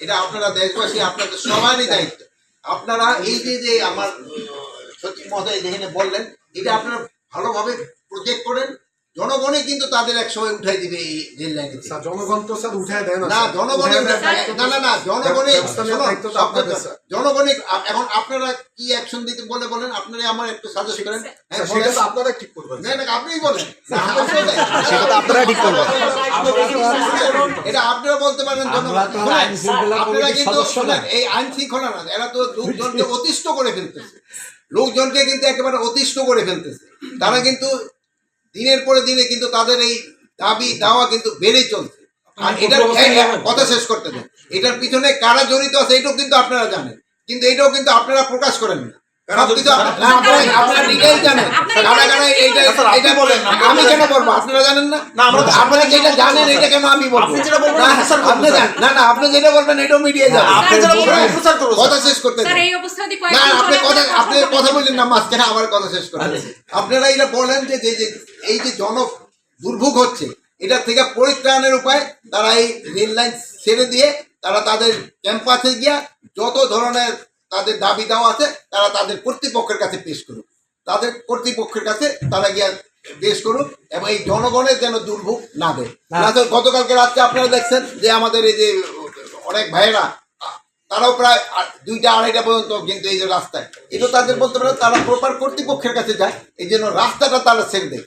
এটা আপনারা দেশবাসী, আপনাদের সবারই দায়িত্ব। আপনারা এই যে আমার সচিব মহোদয় যেখানে বললেন, এটা আপনারা ভালোভাবে প্রজেক্ট করেন। জনগণই কিন্তু তাদের এক সময় উঠাই দিবে এই রেল লাইনে। জনগণ তো স্যার উঠায় দেয় না, জনগণের না জনগণই জনগণই। এখন আপনারা কি অ্যাকশন দিতে বলেন, আপনারা আমার একটু সাজেস্ট করেন। আপনারা ঠিক করবেন, না আপনিই বলেন, সেটা তো আপনারা ঠিক করবেন। এটা আপনারা বলতে পারেন। আপনারা কিন্তু এই আইন শৃঙ্খলা না, এরা তো লোকজনকে অতিষ্ঠ করে ফেলতেছে, লোকজনকে কিন্তু একেবারে অতিষ্ঠ করে ফেলতেছে। তারা কিন্তু দিনের পরে দিনে কিন্তু তাদের এই দাবি দাওয়া কিন্তু বেড়ে চলছে। আর এটার কথা শেষ করতে দেন, এটার পিছনে কারা জড়িত আছে এটাও কিন্তু আপনারা জানেন, কিন্তু এটাও কিন্তু আপনারা প্রকাশ করেন না। আপনারা ডিটেইল জানেন, কারা কারা এইটা বলেন। আমি কেন বলবো? আপনারা জানেন না? আপনারা যেটা জানেন এটা কেন আমি বলবো? না আপনি যেটা বলবেন এটাও মিডিয়া যাবে। কথা শেষ করতে দেন। না আপনি কথা বললেন না, মাঝখানে আমার কথা শেষ করতে। আপনারা এটা বলেন যে এই যে জন দুর্ভোগ হচ্ছে, এটা থেকে পরিত্রাণের উপায় তারা এই রেল লাইন ছেড়ে দিয়ে তারা তাদের ক্যাম্পাসে গিয়া যত ধরনের তাদের দাবি দেওয়া আছে তারা তাদের কর্তৃপক্ষের কাছে পেশ করুক, তাদের কর্তৃপক্ষের কাছে তারা গিয়া পেশ করুক, এবং এই জনগণের যেন দুর্ভোগ না দেয়। গতকালকে রাত্রে আপনারা দেখছেন যে আমাদের এই যে অনেক ভাইয়েরা তারাও প্রায় 2টা-2:30 পর্যন্ত কিন্তু এই যে রাস্তায়, এটা তাদের বলতে পারে তারা প্রপার কর্তৃপক্ষের কাছে যায়, এই জন্য রাস্তাটা তারা ছেড়ে দেয়।